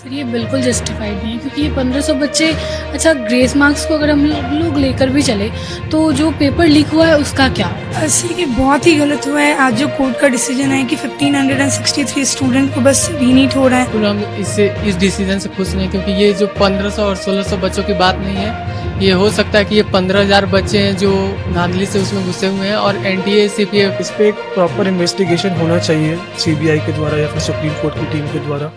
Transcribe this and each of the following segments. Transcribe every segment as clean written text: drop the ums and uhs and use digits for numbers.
Sir ये बिल्कुल justified नहीं है क्योंकि ये 1500 बच्चे अच्छा ग्रेस मार्क्स को अगर हम लोग लेकर भी चले तो जो पेपर लीक हुआ है उसका क्या। सर ये बहुत ही गलत हुआ है। आज जो कोर्ट का डिसीजन है कि 1563 स्टूडेंट को बस रीनीट हो रहा है। बिल्कुल हम इस डिसीजन से खुश नहीं, क्योंकि ये जो 1500 और 1600 बच्चों की बात नहीं है। ये हो सकता है कि ये 15,000 बच्चे हैं जो धांधली से उसमें घुसे हुए हैं और एनटीए सीपीएफ इस पे एक प्रॉपर इन्वेस्टिगेशन होना चाहिए सीबीआई के द्वारा या फिर सुप्रीम कोर्ट की टीम के द्वारा।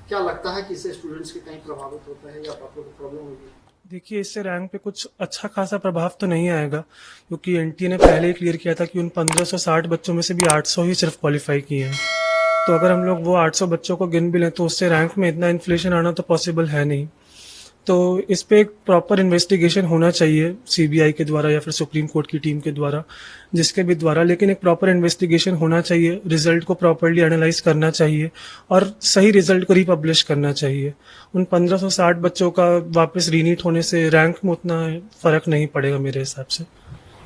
क्या लगता है कि इससे स्टूडेंट्स के कहीं प्रभावित होता है या आपको प्रॉब्लम होगी? देखिए, इससे रैंक पे कुछ अच्छा खासा प्रभाव तो नहीं आएगा, क्योंकि एनटीए ने पहले ही क्लियर किया था कि उन 1560 बच्चों में से भी 800 ही सिर्फ क्वालिफाई किए हैं। तो अगर हम लोग वो 800 बच्चों को गिन भी लें तो उससे रैंक में इतना इन्फ्लेशन आना तो पॉसिबल है नहीं। तो इस पे एक प्रॉपर इन्वेस्टिगेशन होना चाहिए सीबीआई के द्वारा या फिर सुप्रीम कोर्ट की टीम के द्वारा, जिसके भी द्वारा, लेकिन एक प्रॉपर इन्वेस्टिगेशन होना चाहिए, रिजल्ट को प्रॉपरली एनालाइज करना चाहिए और सही रिजल्ट को रिपब्लिश करना चाहिए। उन 1560 बच्चों का वापस रीनीट होने से रैंक में उतना फर्क नहीं पड़ेगा मेरे हिसाब से।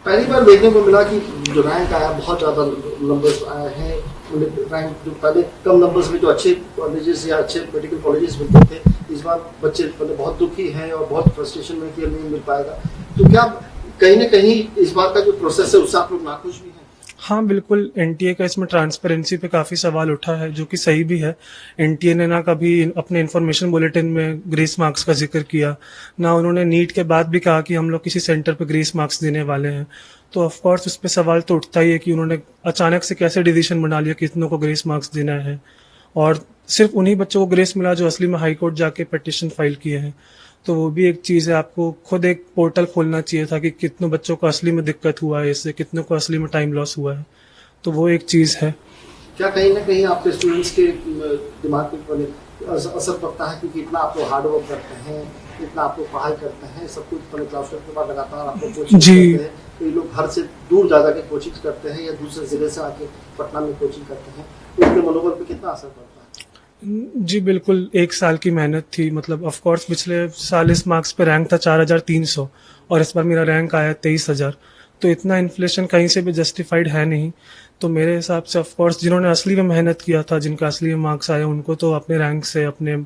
पहली बार देखने को मिला कि जो रैंक आया बहुत ज़्यादा नंबर्स आए हैं। रैंक जो पहले कम नंबर्स में जो अच्छे कॉलेजेस या अच्छे मेडिकल कॉलेजेस मिलते थे, इस बार बच्चे बहुत दुखी हैं और बहुत फ्रस्ट्रेशन में कि नहीं मिल पाएगा। तो क्या कहीं ना कहीं इस बार का जो प्रोसेस है उससे आप लोग नाखुश भी हैं? हाँ बिल्कुल, एनटीए का इसमें ट्रांसपेरेंसी पे काफी सवाल उठा है, जो कि सही भी है। एनटीए ने ना कभी अपने इन्फॉर्मेशन बुलेटिन में ग्रेस मार्क्स का जिक्र किया, ना उन्होंने नीट के बाद भी कहा कि हम लोग किसी सेंटर पे ग्रेस मार्क्स देने वाले हैं। तो ऑफ कोर्स उस पर सवाल तो उठता ही है कि उन्होंने अचानक से कैसे डिसीजन बना लिया कितनों को ग्रेस मार्क्स देना है, और सिर्फ उन्हीं बच्चों को ग्रेस मिला जो असली में हाई कोर्ट जाके पिटीशन फाइल किए हैं। तो वो भी एक चीज़ है, आपको खुद एक पोर्टल खोलना चाहिए था कि कितनों बच्चों को असली में दिक्कत हुआ है इससे, कितनों को असली में टाइम लॉस हुआ है। तो वो एक चीज़ है। क्या कहीं ना कहीं आपके स्टूडेंट्स के दिमाग पे असर पड़ता है, क्योंकि इतना आप लोग हार्ड वर्क करते हैं, इतना आप लोग पढ़ाई करते हैं, सब कुछ क्लास के बाद लगातार आप लोग कोचिंग करते हैं। तो ये लोग घर से दूर जा के कोचिंग करते हैं या दूसरे जिले से आके पटना में कोचिंग करते हैं, तो उनके मनोबल पे कितना असर पड़ता है? जी बिल्कुल, एक साल की मेहनत थी। मतलब ऑफ कोर्स पिछले साल इस मार्क्स पे रैंक था 4300 और इस बार मेरा रैंक आया 23,000। तो इतना इन्फ्लेशन कहीं से भी जस्टिफाइड है नहीं। तो मेरे हिसाब से ऑफ कोर्स जिन्होंने असली में मेहनत किया था, जिनका असली में मार्क्स आया, उनको तो अपने रैंक से, अपने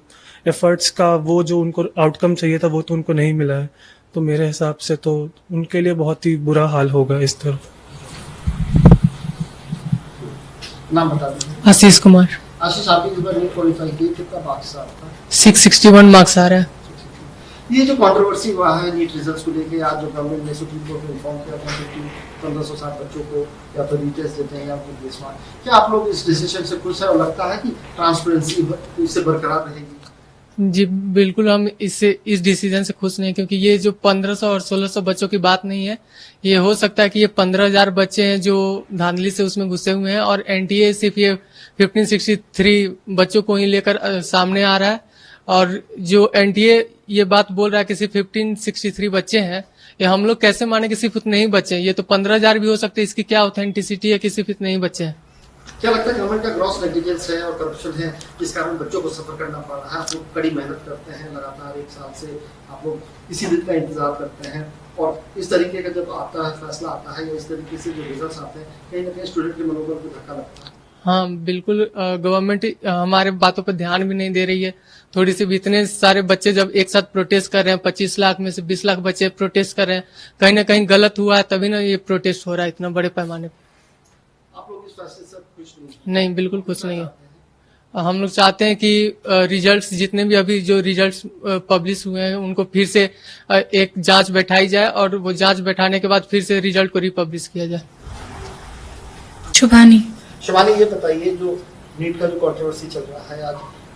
एफर्ट्स का वो जो उनको आउटकम चाहिए था वो तो उनको नहीं मिला है। तो मेरे हिसाब से तो उनके लिए बहुत ही बुरा हाल होगा इस तरफ। नाम बता दीजिए। आशीष कुमार। आशीष, आपने इस बार नीट क्वालिफाई किए, कितना मार्क्स आ रहा था? 661 मार्क्स आ रहा है। ये जो कंट्रोवर्सी हुआ है नीट रिजल्ट्स को लेके, आज जो गवर्नमेंट ने सुप्रीम कोर्ट में इन्फॉर्म किया था कि 1560 बच्चों को या तो रीटेस्ट देते हैं या फिर ग्रेस मार्क्स, क्या आप लोग इस डिसीजन से खुश है और लगता है कि ट्रांसपेरेंसी इससे बरकरार रहेगी? जी बिल्कुल, हम इस डिसीजन से खुश नहीं, क्योंकि ये जो 1500 और 1600 बच्चों की बात नहीं है। ये हो सकता है कि ये 15,000 बच्चे हैं जो धांधली से उसमें घुसे हुए हैं और एनटीए सीपीएफ 1563 बच्चों को ही लेकर सामने आ रहा है। और जो एनटीए ये बात बोल रहा है कि सिर्फ 1563 बच्चे हैं, ये हम लोग कैसे माने कि सिर्फ उतने ही बच्चे हैं? ये तो 15,000 भी हो सकते हैं। इसकी क्या ऑथेंटिसिटी है कि सिर्फ इतने ही बच्चे हैं? क्या लगता है गवर्नमेंट का ग्रॉस नेग्लिजेंस है और करप्शन है, जिस कारण बच्चों को सफर करना पड़ रहा है? आप लोग कड़ी मेहनत करते हैं, लगातार एक साल से आप लोग इसी दिन का इंतजार करते हैं, और इस तरीके का जब आता है फैसला आता है या इस तरीके से जो रिजल्ट आते हैं, कहीं ना कहीं स्टूडेंट के मनोबल को धक्का लगता है। हाँ बिल्कुल, गवर्नमेंट हमारे बातों पर ध्यान भी नहीं दे रही है थोड़ी सी भी। इतने सारे बच्चे जब एक साथ प्रोटेस्ट कर रहे हैं, 25 लाख में से 20 लाख बच्चे प्रोटेस्ट कर रहे हैं, कहीं ना कहीं गलत हुआ है, तभी ना ये प्रोटेस्ट हो रहा है इतना बड़े पैमाने पर। आप लोग इस फैसले से खुश नहीं, बिल्कुल खुश नहीं है। हम लोग चाहते हैं कि रिजल्ट्स जितने भी अभी जो रिजल्ट्स पब्लिश हुए हैं उनको फिर से एक जांच बैठाई जाए और वो जांच बैठाने के बाद फिर से रिजल्ट को रिपब्लिश किया जाए। शुभानी। शिवानी, ये बताइए, जो नीट का जो कंट्रोवर्सी चल रहा है, आज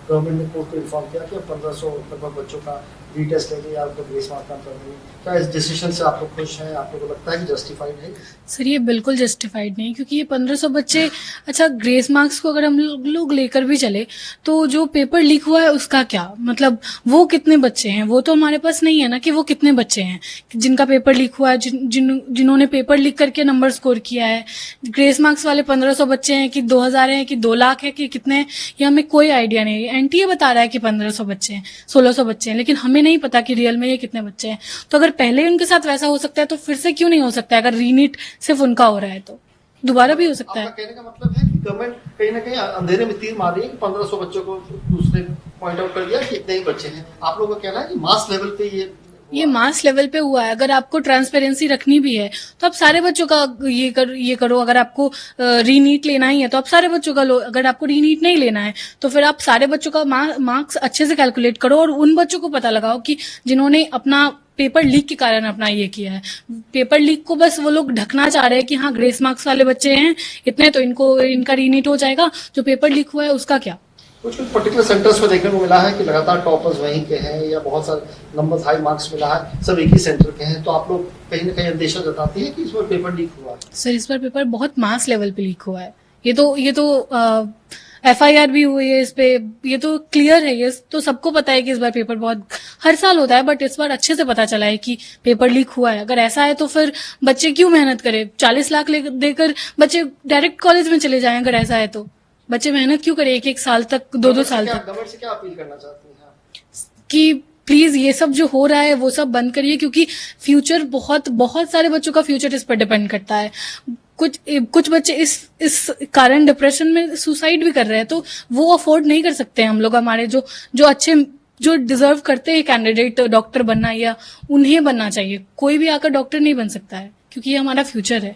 गवर्नमेंट ने कोर्ट को इन्फॉर्म किया कि 1500 लगभग बच्चों का रीटेस्ट लेंगे या उनको ग्रेस मार्क कर देंगे। क्या इस डिसीजन से आप लोग खुश हैं? आप लोगों को लगता है कि जस्टिफाइड है? सर ये बिल्कुल जस्टिफाइड नहीं क्योंकि ये 1500 बच्चे अच्छा ग्रेस मार्क्स को अगर हम लोग लेकर भी चले तो जो पेपर लीक हुआ है उसका क्या, मतलब वो कितने बच्चे हैं वो तो हमारे पास नहीं है ना कि वो कितने बच्चे हैं जिनका पेपर लीक हुआ है, जिन्होंने पेपर लीक करके नंबर स्कोर किया है। ग्रेस मार्क्स वाले 1500 बच्चे हैं कि 2000 हैं कि 2 लाख है कि कितने हैं, ये हमें कोई आइडिया नहीं है। एनटीए बता रहा है कि 1500 बच्चे हैं, 1600 बच्चे हैं, लेकिन हमें नहीं पता कि रियल में ये कितने बच्चे हैं। तो अगर पहले ही उनके साथ वैसा हो सकता है तो फिर से क्यों नहीं हो सकता है? अगर रीनीट सिर्फ उनका हो रहा है तो दोबारा भी हो सकता है। आपका कहने का मतलब है कि गवर्नमेंट कहीं ना कहीं अंधेरे में तीर मार रही है कि 1500 बच्चों को दूसरे पॉइंट आउट कर दिया कि इतने ही बच्चे हैं। आप लोगों का कहना है कि मास लेवल पे ये मास लेवल पे हुआ है। अगर आपको ट्रांसपेरेंसी रखनी भी है तो आप सारे बच्चों का ये करो। अगर आपको रीनीट लेना ही है तो आप सारे बच्चों का लो। अगर आपको रीनीट नहीं लेना है तो फिर आप सारे बच्चों का मार्क्स अच्छे से कैलकुलेट करो और उन बच्चों को पता लगाओ कि जिन्होंने अपना पेपर लीक के कारण अपना ये किया है। पेपर लीक को बस वो लोग ढकना चाह रहे हैं कि हाँ ग्रेस मार्क्स वाले बच्चे हैं इतने तो इनका रीनीट हो जाएगा, जो पेपर लीक हुआ है उसका क्या। कुछ पर्टिकुलर सेंटर्स को देखने को मिला है कि लगातार टॉपर्स वहीं के हैं या बहुत सारे नंबर्स हाई मार्क्स मिला है, सब एक ही सेंटर के हैं। तो आप लोग कहीं ना कहीं अंदेशा जताती है कि इस बार पेपर लीक हुआ है। सर इस बार पेपर बहुत मास लेवल पे लीक हुआ है। ये तो FIR भी हुई है इस पे, ये तो क्लियर है। ये तो सबको पता है कि इस बार पेपर बहुत हर साल होता है, बट इस बार अच्छे से पता चला है कि पेपर लीक हुआ है। अगर ऐसा है तो फिर बच्चे क्यों मेहनत करें? 40 लाख देकर बच्चे डायरेक्ट कॉलेज में चले जाएं। अगर ऐसा है तो बच्चे मेहनत क्यों करें 1-1 साल तक, 2-2 साल तक? गवर्नमेंट से क्या अपील करना चाहती हैं आप? कि प्लीज ये सब जो हो रहा है वो सब बंद करिए, क्योंकि फ्यूचर बहुत सारे बच्चों का फ्यूचर इस पर डिपेंड करता है। कुछ बच्चे इस कारण डिप्रेशन में सुसाइड भी कर रहे हैं, तो वो अफोर्ड नहीं कर सकते हैं हम लोग। हमारे जो अच्छे जो डिजर्व करते हैं कैंडिडेट डॉक्टर बनना, या उन्हें बनना चाहिए। कोई भी आकर डॉक्टर नहीं बन सकता है, क्योंकि ये हमारा फ्यूचर है।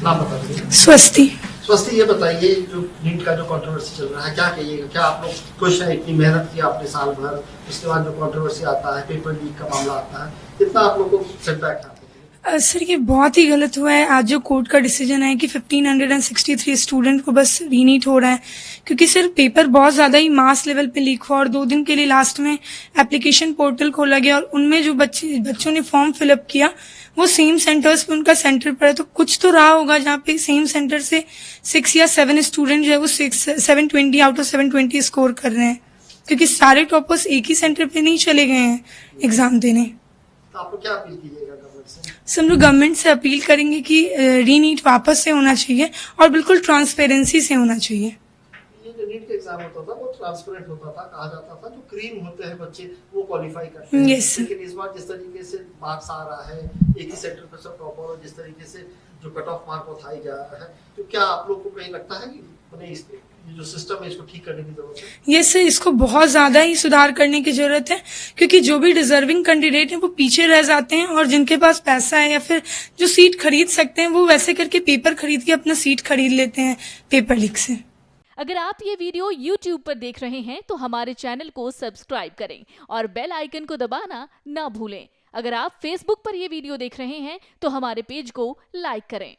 नाम बता दीजिए। स्वस्ति। स्वस्ति, ये बताइए जो नीट का जो कंट्रोवर्सी चल रहा है, क्या कहिएगा? क्या आप लोग खुश हैं? इतनी मेहनत की आपने साल भर, उसके बाद जो कंट्रोवर्सी आता है, पेपर लीक का मामला आता है, कितना आप लोग को सेटबैक है? सर ये बहुत ही गलत हुआ है। आज जो कोर्ट का डिसीजन है कि 1563 स्टूडेंट को बस रीनीट हो रहा है, क्योंकि सर पेपर बहुत ज्यादा ही मास लेवल पे लीक हुआ और 2 दिन के लिए लास्ट में एप्लीकेशन पोर्टल खोला गया और उनमें जो बच्चों ने फॉर्म फिलअप किया वो सेम सेंटर्स पे उनका सेंटर पड़ा। तो कुछ तो रहा होगा जहाँ पे सेम सेंटर से 6 या 7 स्टूडेंट जो है वो 720 आउट ऑफ 720 स्कोर कर रहे हैं, क्योंकि सारे टॉपर्स एक ही सेंटर पे नहीं चले गए हैं एग्जाम देने। तो आप लोग क्या अपील कीजिएगा गवर्नमेंट से? सर हम लोग गवर्नमेंट से अपील करेंगे कि रीनीट वापस से होना चाहिए और बिल्कुल ट्रांसपेरेंसी से होना चाहिए। ये जो नीट का एग्जाम होता था वो ट्रांसपेरेंट होता था, कहा जाता था जो क्रीम होते हैं बच्चे वो क्वालिफाई करते हैं। Yes. लेकिन इस बार जिस तरीके से मार्क्स आ रहा है, एक ही सेंटर पर सब टॉपर, और जिस तरीके से जो कट ऑफ मार्क उठाई जा रहा है, तो क्या आप लोग को कहीं लगता है कि ये जो सिस्टम है इसको ठीक करने की जरूरत है? ये सर इसको बहुत ज्यादा ही सुधार करने की जरूरत है, क्योंकि जो भी डिजर्विंग कैंडिडेट हैं वो पीछे रह जाते हैं और जिनके पास पैसा है या फिर जो सीट खरीद सकते हैं वो वैसे करके पेपर खरीद के अपना सीट खरीद लेते हैं पेपर लीक से। अगर आप ये वीडियो YouTube पर देख रहे हैं तो हमारे चैनल को सब्सक्राइब करें और बेल आइकन को दबाना ना भूलें। अगर आप Facebook पर ये वीडियो देख रहे हैं तो हमारे पेज को लाइक करें।